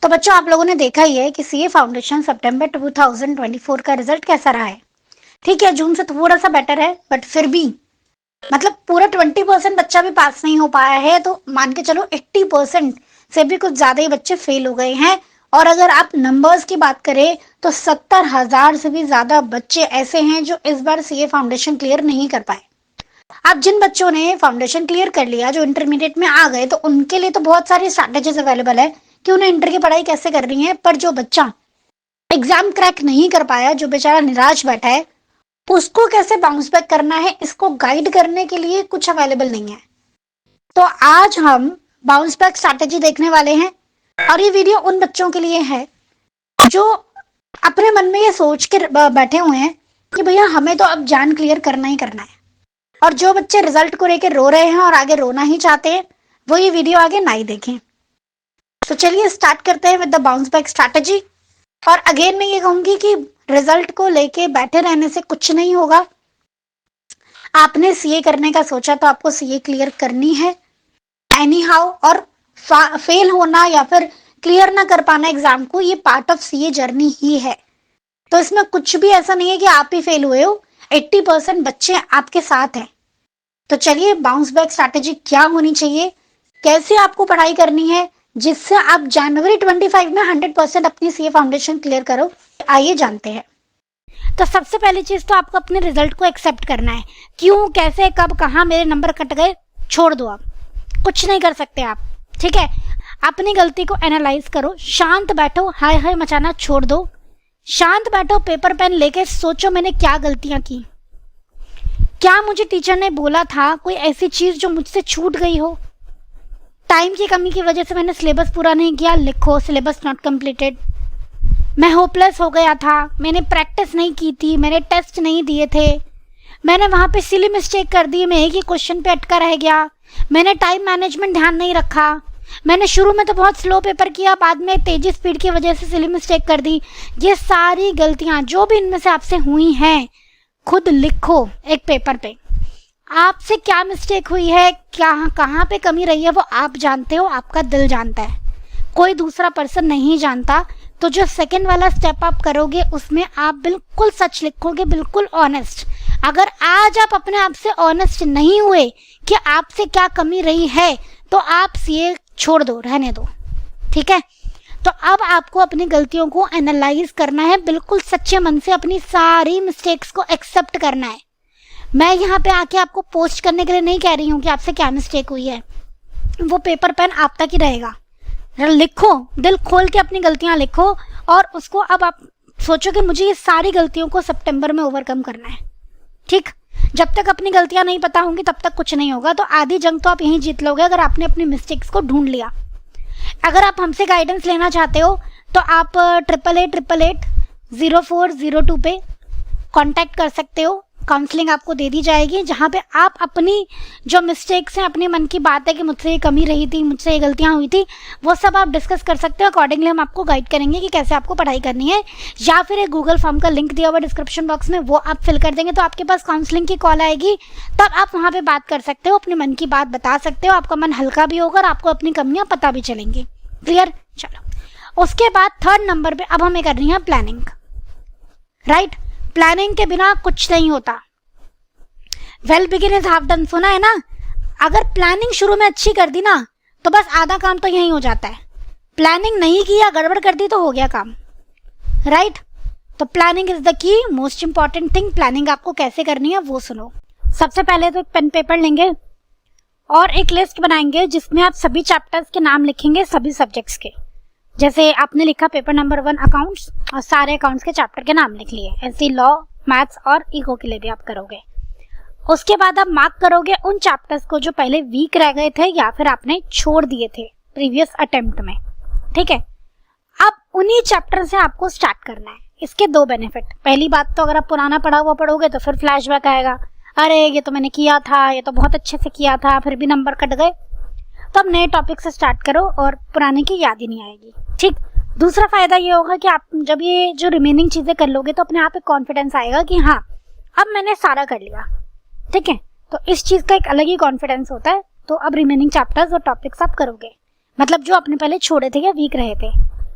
तो बच्चों आप लोगों ने देखा ही है कि सीए फाउंडेशन सितंबर 2024 का रिजल्ट कैसा रहा है। ठीक है, जून से थोड़ा सा बेटर है, बट फिर भी मतलब पूरा 20% बच्चा भी पास नहीं हो पाया है, तो मान के चलो 80% से भी कुछ ज्यादा ही बच्चे फेल हो गए हैं। और अगर आप नंबर्स की बात करें तो 70,000 से भी ज्यादा बच्चे ऐसे हैं जो इस बार सीए फाउंडेशन क्लियर नहीं कर पाए। अब जिन बच्चों ने फाउंडेशन क्लियर कर लिया, जो इंटरमीडिएट में आ गए, तो उनके लिए तो बहुत सारी स्ट्रैटेजीज अवेलेबल है कि उन्हें इंटर की पढ़ाई कैसे करनी है। पर जो बच्चा एग्जाम क्रैक नहीं कर पाया, जो बेचारा निराश बैठा है, उसको कैसे बाउंस बैक करना है, इसको गाइड करने के लिए कुछ अवेलेबल नहीं है। तो आज हम बाउंस बैक स्ट्रैटेजी देखने वाले हैं, और ये वीडियो उन बच्चों के लिए है जो अपने मन में ये सोच के बैठे हुए हैं कि भैया हमें तो अब जान क्लियर करना ही करना है। और जो बच्चे रिजल्ट को लेकर रो रहे हैं और आगे रोना ही चाहते हैं, वो ये वीडियो आगे ना ही देखें। तो चलिए स्टार्ट करते हैं with the bounce back strategy. और अगेन मैं ये कहूंगी कि रिजल्ट को लेके बैठे रहने से कुछ नहीं होगा। आपने सीए करने का सोचा तो आपको सीए क्लियर करनी है एनी हाउ। और फेल होना या फिर क्लियर ना कर पाना एग्जाम को, ये पार्ट ऑफ सीए जर्नी ही है। तो इसमें कुछ भी ऐसा नहीं है कि आप ही फेल हुए हो, 80% बच्चे आपके साथ हैं। तो चलिए बाउंस बैक स्ट्रैटेजी क्या होनी चाहिए, कैसे आपको पढ़ाई करनी है, जिससे आप जनवरी 25 में 100% अपनी सीए फाउंडेशन क्लियर करो, आइए जानते हैं। तो सबसे पहली चीज तो आपको अपने रिजल्ट को एक्सेप्ट करना है। क्यों, कैसे, कब, कहाँ मेरे नंबर कट गए, छोड़ दो, आप कुछ नहीं कर सकते आप। ठीक है, अपनी गलती को एनालाइज करो, शांत बैठो, हाय हाय मचाना छोड़ दो, शांत बैठो, पेपर पेन लेके सोचो मैंने क्या गलतियां की, क्या मुझे टीचर ने बोला था, कोई ऐसी चीज जो मुझसे छूट गई हो, टाइम की कमी की वजह से मैंने सिलेबस पूरा नहीं किया, लिखो सिलेबस नॉट कंप्लीटेड, मैं होपलेस हो गया था, मैंने प्रैक्टिस नहीं की थी, मैंने टेस्ट नहीं दिए थे, मैंने वहां पे सिली मिस्टेक कर दी, मैं एक ही क्वेश्चन पे अटका रह गया, मैंने टाइम मैनेजमेंट ध्यान नहीं रखा, मैंने शुरू में तो बहुत स्लो पेपर किया, बाद में तेजी स्पीड की वजह से सिली मिस्टेक कर दी। ये सारी गलतियां जो भी इनमें से आपसे हुई हैं, खुद लिखो एक पेपर पे। आपसे क्या मिस्टेक हुई है, क्या कहाँ पे कमी रही है, वो आप जानते हो, आपका दिल जानता है, कोई दूसरा पर्सन नहीं जानता। तो जो सेकंड वाला स्टेप आप करोगे उसमें आप बिल्कुल सच लिखोगे, बिल्कुल ऑनेस्ट। अगर आज आप अपने आप से ऑनेस्ट नहीं हुए कि आपसे क्या कमी रही है, तो आप सीए छोड़ दो, रहने दो। ठीक है, तो अब आपको अपनी गलतियों को एनालाइज करना है, बिल्कुल सच्चे मन से अपनी सारी मिस्टेक्स को एक्सेप्ट करना है। मैं यहाँ पे आके आपको पोस्ट करने के लिए नहीं कह रही हूँ कि आपसे क्या मिस्टेक हुई है, वो पेपर पेन आप तक ही रहेगा। लिखो, दिल खोल के अपनी गलतियां लिखो, और उसको अब आप सोचो कि मुझे ये सारी गलतियों को सितंबर में ओवरकम करना है। ठीक, जब तक अपनी गलतियां नहीं पता होंगी तब तक कुछ नहीं होगा। तो आधी जंग तो आप यहीं जीत लोगे अगर आपने अपनी मिस्टेक्स को ढूंढ लिया। अगर आप हमसे गाइडेंस लेना चाहते हो तो आप 88880402 पे कांटेक्ट कर सकते हो, काउंसलिंग आपको दे दी जाएगी, जहाँ पे आप अपनी जो मिस्टेक्स हैं, अपने मन की बात है कि मुझसे ये कमी रही थी, मुझसे ये गलतियाँ हुई थी, वो सब आप डिस्कस कर सकते हो। अकॉर्डिंगली हम आपको गाइड करेंगे कि कैसे आपको पढ़ाई करनी है। या फिर एक गूगल फॉर्म का लिंक दिया हुआ डिस्क्रिप्शन बॉक्स में, वो आप फिल कर देंगे तो आपके पास काउंसलिंग की कॉल आएगी, तब आप वहाँ पर बात कर सकते हो, अपने मन की बात बता सकते हो, आपका मन हल्का भी होगा और आपको अपनी कमियाँ पता भी चलेंगी। क्लियर, चलो उसके बाद थर्ड नंबर पे अब हमें करनी है प्लानिंग। राइट, प्लानिंग के बिना कुछ नहीं होता। Well begin is half done, सुना है ना। अगर प्लानिंग शुरू में अच्छी कर दी ना तो बस आधा काम तो यही हो जाता है। प्लानिंग नहीं किया, गड़बड़ कर दी तो हो गया काम। राइट, तो planning is the key, most important thing. Planning आपको कैसे करनी है वो सुनो। सबसे पहले तो एक पेन पेपर लेंगे और एक लिस्ट बनाएंगे जिसमें आप सभी चैप्टर्स के नाम लिखेंगे, सभी सब्जेक्ट्स के। जैसे आपने लिखा पेपर नंबर 1 अकाउंट्स, और सारे अकाउंट्स के चैप्टर के नाम लिख लिए। ऐसे लॉ, मैथ्स और इको के लिए भी आप करोगे। उसके बाद आप मार्क करोगे उन चैप्टर्स को जो पहले वीक रह गए थे या फिर आपने छोड़ दिए थे प्रीवियस अटेम्प्ट में। ठीक है, अब उन्हीं चैप्टर से आपको स्टार्ट करना है। इसके दो बेनिफिट, पहली बात तो अगर आप पुराना पढ़ा हुआ पढ़ोगे तो फिर फ्लैशबैक आएगा, अरे ये तो मैंने किया था, ये तो बहुत अच्छे से किया था, फिर भी नंबर कट गए। तो अब नए टॉपिक से स्टार्ट करो और पुराने की याद ही नहीं आएगी। ठीक, दूसरा फायदा ये होगा कि आप जब ये जो रिमेनिंग चीजें कर लोगे तो अपने आप एक कॉन्फिडेंस आएगा कि हाँ अब मैंने सारा कर लिया। ठीक है, तो इस चीज का एक अलग ही कॉन्फिडेंस होता है। तो अब रिमेनिंग चैप्टर्स और टॉपिक्स आप करोगे, मतलब जो आपने पहले छोड़े थे या वीक रहे थे।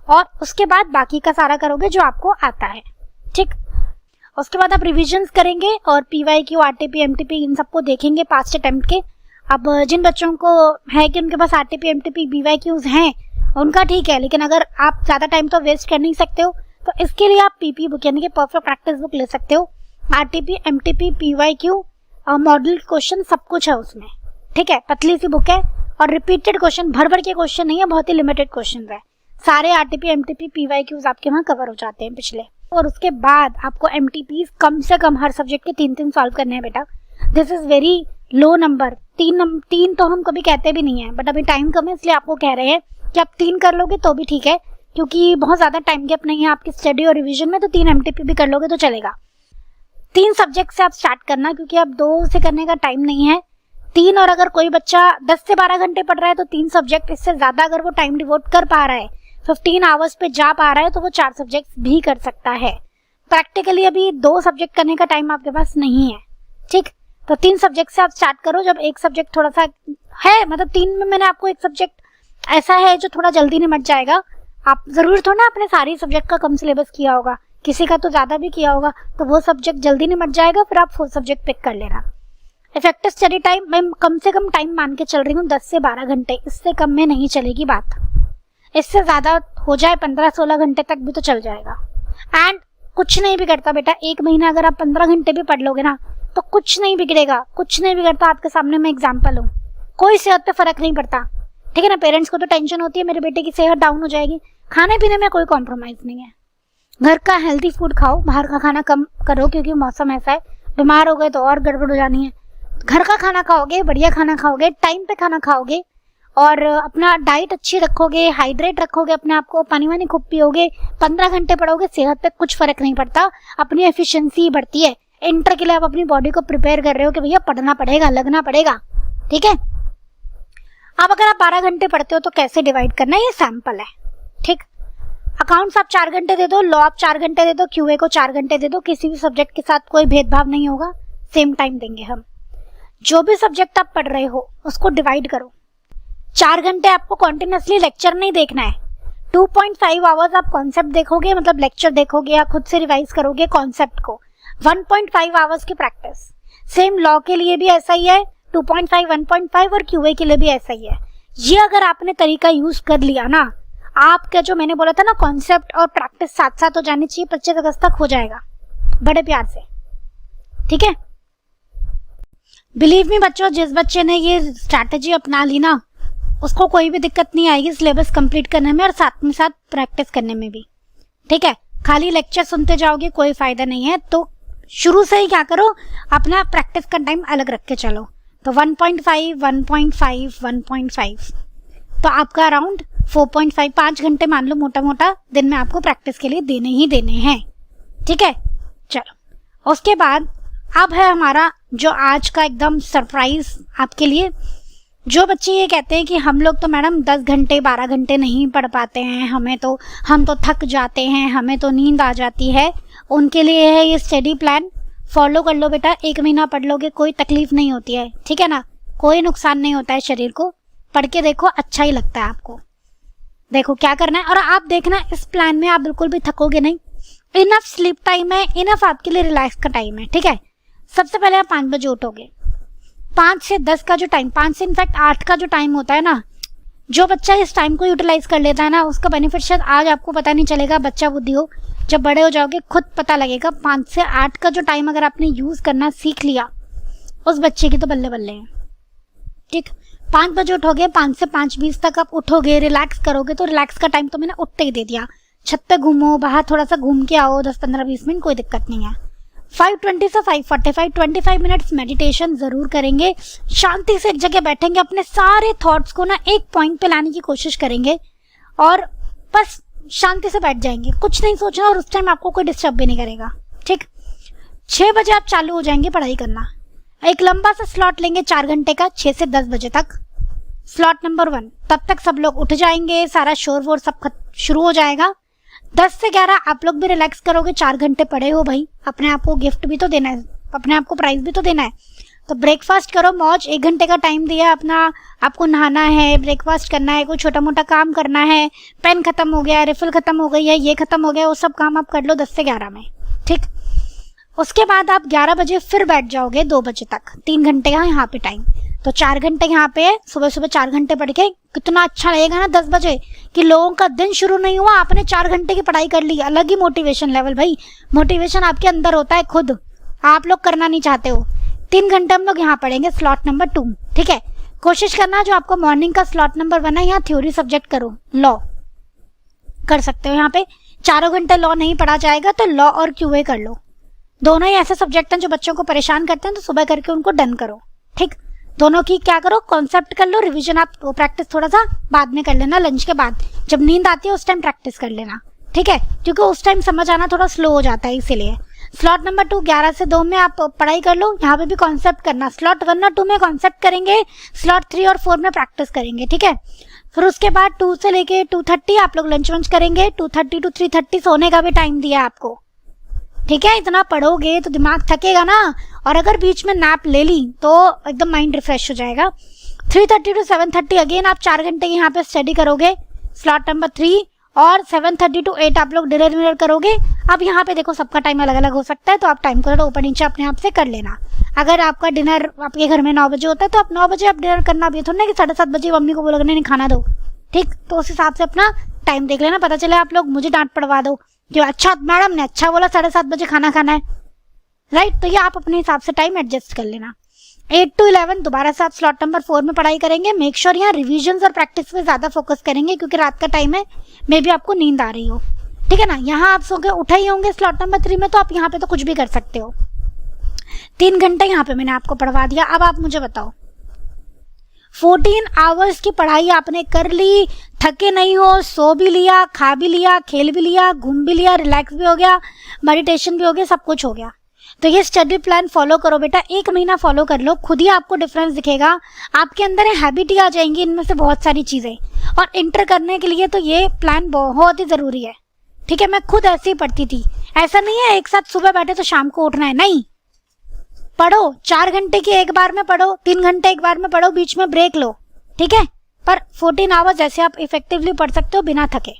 और उसके बाद बाकी का सारा करोगे जो आपको आता है। ठीक, उसके बाद आप रिविजन्स करेंगे और PYQ, RTP, MTP इन सबको देखेंगे पास्ट अटेम्प्ट के। अब जिन बच्चों को है कि उनके पास RTP, MTP, BYQs हैं उनका ठीक है, लेकिन अगर आप ज़्यादा टाइम तो वेस्ट कर नहीं सकते हो तो इसके लिए आप PP बुक यानी कि परफेक्ट प्रैक्टिस बुक ले सकते हो। RTP, MTP, PYQ model question सब कुछ है उसमें। ठीक है, पतली सी बुक है और रिपीटेड क्वेश्चन, भर भर के क्वेश्चन नहीं है, बहुत ही लिमिटेड क्वेश्चन है। सारे RTP, MTP, PYQs आपके वहाँ कवर हो जाते हैं पिछले। और उसके बाद आपको MTPs कम से कम हर सब्जेक्ट के 3-3 सॉल्व करने हैं बेटा। This is very low number. 3 तो हम कभी कहते भी नहीं है, बट अभी टाइम कम है इसलिए आपको कह रहे हैं कि आप 3 कर लोगे तो भी ठीक है, क्योंकि बहुत ज़्यादा टाइम गैप नहीं है आपकी स्टडी और रिविजन में, तो 3 MTP भी कर लोगे तो चलेगा। 3 सब्जेक्ट से आप स्टार्ट करना, क्योंकि अब 2 से करने का टाइम नहीं है। 3, और अगर कोई बच्चा 10 से 12 घंटे पढ़ रहा है तो 3 सब्जेक्ट, इससे ज़्यादा अगर वो टाइम डिवोट कर पा रहा है, 15 आवर्स पे जा पा रहा है, तो वो 4 सब्जेक्ट भी कर सकता है। प्रैक्टिकली अभी 2 सब्जेक्ट करने का टाइम आपके पास नहीं है। ठीक, तो 3 सब्जेक्ट से आप स्टार्ट करो। जब एक सब्जेक्ट थोड़ा सा है, मतलब 3 में मैंने आपको एक सब्जेक्ट ऐसा है जो थोड़ा जल्दी निमट जाएगा। आप जरूर थोड़ा ना अपने सारी सब्जेक्ट का कम सिलेबस किया होगा, किसी का तो ज़्यादा भी किया होगा, तो वो सब्जेक्ट जल्दी निमट जाएगा, फिर आप 4 सब्जेक्ट पिक कर लेना। इफेक्टिव स्टडी टाइम मैं कम से कम टाइम मान के चल रही हूँ 10 से 12 घंटे, इससे कम में नहीं चलेगी बात। इससे ज़्यादा हो जाए 15-16 घंटे तक भी तो चल जाएगा। एंड कुछ नहीं बिगड़ता बेटा, 1 महीना अगर आप 15 घंटे भी पढ़ लोगे ना तो कुछ नहीं बिगड़ेगा, कुछ नहीं बिगड़ता। आपके सामने मैं एग्जाम्पल हूँ, कोई सेहत पे फर्क नहीं पड़ता। ठीक है ना, पेरेंट्स को तो टेंशन होती है मेरे बेटे की सेहत डाउन हो जाएगी, खाने पीने में कोई कॉम्प्रोमाइज नहीं है। घर का हेल्दी फूड खाओ, बाहर का खाना कम करो, क्योंकि मौसम ऐसा है, बीमार हो गए तो और गड़बड़ हो जानी है। घर का खाना खाओगे, बढ़िया खाना खाओगे, टाइम पे खाना खाओगे और अपना डाइट अच्छी रखोगे, हाइड्रेट रखोगे अपने आप को, पानी वानी खूब पियोगे, 15 घंटे पढ़ोगे, सेहत पे कुछ फर्क नहीं पड़ता, अपनी एफिशिएंसी बढ़ती है। इंटर के लिए आप अपनी बॉडी को प्रिपेयर कर रहे हो कि भैया पढ़ना पड़ेगा, लगना पड़ेगा। ठीक है, अब अगर आप 12 घंटे पढ़ते हो तो कैसे डिवाइड करना है, ये सैंपल है। ठीक, अकाउंट्स आप 4 घंटे दे दो, लॉ आप 4 घंटे दे दो, QA को 4 घंटे दे दो, किसी भी सब्जेक्ट के साथ कोई भेदभाव नहीं होगा, सेम टाइम देंगे हम। जो भी सब्जेक्ट आप पढ़ रहे हो उसको डिवाइड करो। 4 घंटे आपको कॉन्टिन्यूसली लेक्चर नहीं देखना है, 2.5 आवर्स आप कॉन्सेप्ट देखोगे, मतलब लेक्चर देखोगे या खुद से रिवाइज करोगे कॉन्सेप्ट को। 1.5 आवर्स की प्रैक्टिस। सेम लॉ के लिए भी ऐसा ही है, 2.5, 1.5 और QA के लिए भी ऐसा ही है। ये अगर आपने तरीका यूज कर लिया ना, आपका जो मैंने बोला था ना कॉन्सेप्ट और प्रैक्टिस साथ साथ हो जानी चाहिए, 25 अगस्त तक हो जाएगा बड़े प्यार से। ठीक है, बिलीव मी बच्चों, जिस बच्चे ने ये स्ट्रैटेजी अपना ली ना उसको कोई भी दिक्कत नहीं आएगी सिलेबस कंप्लीट करने में और साथ में साथ प्रैक्टिस करने में भी। ठीक है, खाली लेक्चर सुनते जाओगे कोई फायदा नहीं है, तो शुरू से ही क्या करो, अपना प्रैक्टिस का टाइम अलग रख के चलो। तो 1.5, 1.5, 1.5, तो आपका अराउंड 4.5, 5 घंटे मान लो मोटा मोटा दिन में आपको प्रैक्टिस के लिए देने ही देने हैं। ठीक है, चलो उसके बाद अब है हमारा जो आज का एकदम सरप्राइज आपके लिए। जो बच्चे ये कहते हैं कि हम लोग तो मैडम 10 घंटे 12 घंटे नहीं पढ़ पाते हैं, हम तो थक जाते हैं, हमें तो नींद आ जाती है, उनके लिए है ये स्टडी प्लान। फॉलो कर लो बेटा, 1 महीना पढ़ लोगे, कोई तकलीफ नहीं होती है। ठीक है ना, कोई नुकसान नहीं होता है शरीर को। पढ़ के देखो, अच्छा ही लगता है आपको। देखो क्या करना है, और आप देखना इस प्लान में आप बिल्कुल भी थकोगे नहीं। इनफ स्लीप टाइम है, इनफ आपके लिए रिलैक्स का टाइम है। ठीक है, सबसे पहले आप 5 बजे उठोगे। 5 से 10 का जो टाइम, 5 से इनफैक्ट 8 का जो टाइम होता है ना, जो बच्चा इस टाइम को यूटिलाइज कर लेता है ना, उसका बेनिफिट शायद आज आपको पता नहीं चलेगा, बच्चा बुद्धि हो, जब बड़े हो जाओगे खुद पता लगेगा। 5 से 8 का जो टाइम अगर आपने यूज करना सीख लिया, उस बच्चे की तो बल्ले बल्ले है। ठीक, 5 बजे उठोगे, 5 से 5:20 तक आप उठोगे, रिलैक्स करोगे, तो रिलैक्स का टाइम तो मैंने उठते ही दे दिया। छत पे घूमो, बाहर थोड़ा सा घूम के आओ, 10-15-20 मिनट, कोई दिक्कत नहीं है। 5:20 से 5:45, 25 मिनट्स मेडिटेशन जरूर करेंगे। शांति से एक जगह बैठेंगे, अपने सारे थॉट्स को ना एक पॉइंट पे लाने की कोशिश करेंगे और बस शांति से बैठ जाएंगे, कुछ नहीं सोचना, और उस टाइम आपको कोई डिस्टर्ब भी नहीं करेगा। ठीक, 6 बजे आप चालू हो जाएंगे पढ़ाई करना। एक लंबा सा स्लॉट लेंगे 4 घंटे का, 6 से 10 बजे तक, स्लॉट नंबर 1। तब तक सब लोग उठ जाएंगे, सारा शोर वोर सब शुरू हो जाएगा। 10 से 11 आप लोग भी रिलैक्स करोगे, 4 घंटे पढ़े हो भाई, अपने आप को गिफ्ट भी तो देना है, अपने आप को प्राइज भी तो देना है, तो ब्रेकफास्ट करो मौज, 1 घंटे का टाइम दिया अपना, आपको नहाना है, ब्रेकफास्ट करना है, कोई छोटा मोटा काम करना है, पेन खत्म हो गया, रिफिल खत्म हो गई है, ये खत्म हो गया, वो सब काम आप कर लो 10 से 11 में, ठीक। उसके बाद आप 11 बजे फिर बैठ जाओगे 2 बजे तक, 3 घंटे का यहाँ पे टाइम, तो 4 घंटे यहाँ पे सुबह सुबह 4 घंटे पढ़ के कितना अच्छा लगेगा ना 10 बजे कि लोगों का दिन शुरू नहीं हुआ, आपने 4 घंटे की पढ़ाई कर ली। अलग ही मोटिवेशन लेवल भाई, मोटिवेशन आपके अंदर होता है खुद, आप लोग करना नहीं चाहते हो। 3 घंटे हम लोग यहाँ पढ़ेंगे स्लॉट नंबर 2, ठीक है। कोशिश करना जो आपको मॉर्निंग का स्लॉट नंबर 1 है यहाँ थ्योरी सब्जेक्ट करो, लॉ कर सकते हो। यहाँ पे 4 घंटे लॉ नहीं पढ़ा जाएगा तो लॉ और क्यूए कर लो, दोनों ही ऐसे सब्जेक्ट हैं जो बच्चों को परेशान करते हैं, तो सुबह करके उनको डन करो, ठीक। दोनों की क्या करो, कॉन्सेप्ट कर लो, रिवीजन आप प्रैक्टिस थोड़ा सा बाद में कर लेना, लंच के बाद जब नींद आती है उस टाइम प्रैक्टिस कर लेना, ठीक है, क्योंकि उस टाइम समझ आना थोड़ा स्लो हो जाता है इसीलिए। स्लॉट नंबर 2 11 से 2 में आप पढ़ाई कर लो, यहाँ पे भी कॉन्सेप्ट करना, स्लॉट 1 और 2 में कॉन्सेप्ट करेंगे, स्लॉट 3 और 4 में प्रैक्टिस करेंगे, ठीक है। फिर उसके बाद 2 से लेके 2:30 आप लोग लंच वंच करेंगे, 2:30 to 3:30 सोने का भी टाइम दिया आपको, ठीक है। इतना पढ़ोगे तो दिमाग थकेगा ना, और अगर बीच में नैप ले ली तो एकदम माइंड रिफ्रेश हो जाएगा। 3:30 to 7:30 अगेन आप 4 घंटे यहाँ पे स्टडी करोगे, स्लॉट नंबर 3, और 7:30 to 8 आप लोग डिनर विनर करोगे। अब यहाँ पे देखो सबका टाइम अलग अलग हो सकता है, तो आप टाइम को थोड़ा ऊपर नीचे अपने आप से कर लेना। अगर आपका डिनर आपके घर में 9 बजे होता है तो आप 9 बजे आप डिनर करना, भी थोड़ा ना कि 7:30 बजे मम्मी को बोलोगे नहीं खाना दो, ठीक। तो उस हिसाब से अपना टाइम देख लेना, पता चले आप लोग मुझे डांट पड़वा दो कि अच्छा मैडम ने अच्छा बोला 7:30 बजे खाना खाना है, राइट। तो ये आप अपने हिसाब से टाइम एडजस्ट कर लेना। 8 to 11 दोबारा से आप स्लॉट नंबर 4 में पढ़ाई करेंगे। मेक श्योर यहाँ रिविजन और प्रैक्टिस पे ज्यादा फोकस करेंगे क्योंकि रात का टाइम है, मे भी आपको नींद आ रही हो, ठीक है ना। यहाँ आप सो के उठे ही होंगे स्लॉट नंबर 3 में, तो आप यहाँ पे तो कुछ भी कर सकते हो। 3 घंटे यहाँ पे मैंने आपको पढ़वा दिया। अब आप मुझे बताओ 14 आवर्स की पढ़ाई आपने कर ली, थके नहीं हो, सो भी लिया, खा भी लिया, खेल भी लिया, घूम भी लिया, रिलैक्स भी हो गया, मेडिटेशन भी हो गया, सब कुछ हो गया। तो ये स्टडी प्लान फॉलो करो बेटा, 1 महीना फॉलो कर लो, खुद ही आपको डिफरेंस दिखेगा, आपके अंदर हैबिट ही आ जाएंगी इनमें से बहुत सारी चीजें। और इंटर करने के लिए तो ये प्लान बहुत ही जरूरी है, ठीक है। मैं खुद ऐसे ही पढ़ती थी, ऐसा नहीं है एक साथ सुबह बैठे तो शाम को उठना है, नहीं। पढ़ो 4 घंटे की एक बार में पढ़ो, 3 घंटे एक बार में पढ़ो, बीच में ब्रेक लो, ठीक है। पर 14 आवर्स ऐसे आप इफेक्टिवली पढ़ सकते हो बिना थके,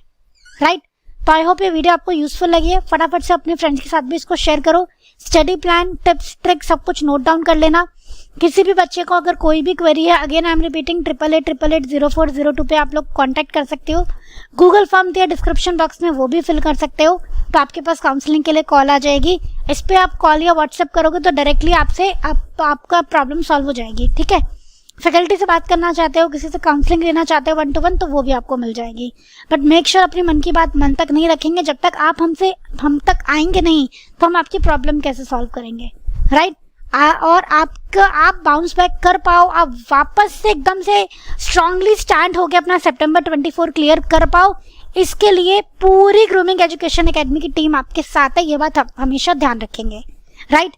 राइट। तो आई होप ये वीडियो आपको यूजफुल लगी है। फटाफट से अपने फ्रेंड्स के साथ भी इसको शेयर करो। स्टडी प्लान, टिप्स, ट्रिक्स सब कुछ नोट डाउन कर लेना। किसी भी बच्चे को अगर कोई भी क्वेरी है, अगेन आई एम रिपीटिंग 8888880402 पे आप लोग कांटेक्ट कर सकते हो। गूगल फॉर्म दिया डिस्क्रिप्शन बॉक्स में, वो भी फिल कर सकते हो, तो आपके पास काउंसलिंग के लिए कॉल आ जाएगी। इस पे आप कॉल या व्हाट्सएप करोगे तो डायरेक्टली आपसे आपका प्रॉब्लम सॉल्व हो जाएगी, ठीक है। फैकल्टी से बात करना चाहते हो, किसी से काउंसलिंग लेना चाहते हो 1 to 1, तो वो भी आपको मिल जाएगी। बट मेक श्योर अपनी मन की बात मन तक नहीं रखेंगे। जब तक आप हम तक आएंगे नहीं तो हम आपकी प्रॉब्लम कैसे सॉल्व करेंगे, राइट। और आप बाउंस बैक कर पाओ, आप वापस से एकदम से स्ट्रांगली स्टैंड होकर अपना सितंबर 24 क्लियर कर पाओ, इसके लिए पूरी ग्रूमिंग एजुकेशन एकेडमी की टीम आपके साथ है, ये बात आप हमेशा ध्यान रखेंगे, राइट।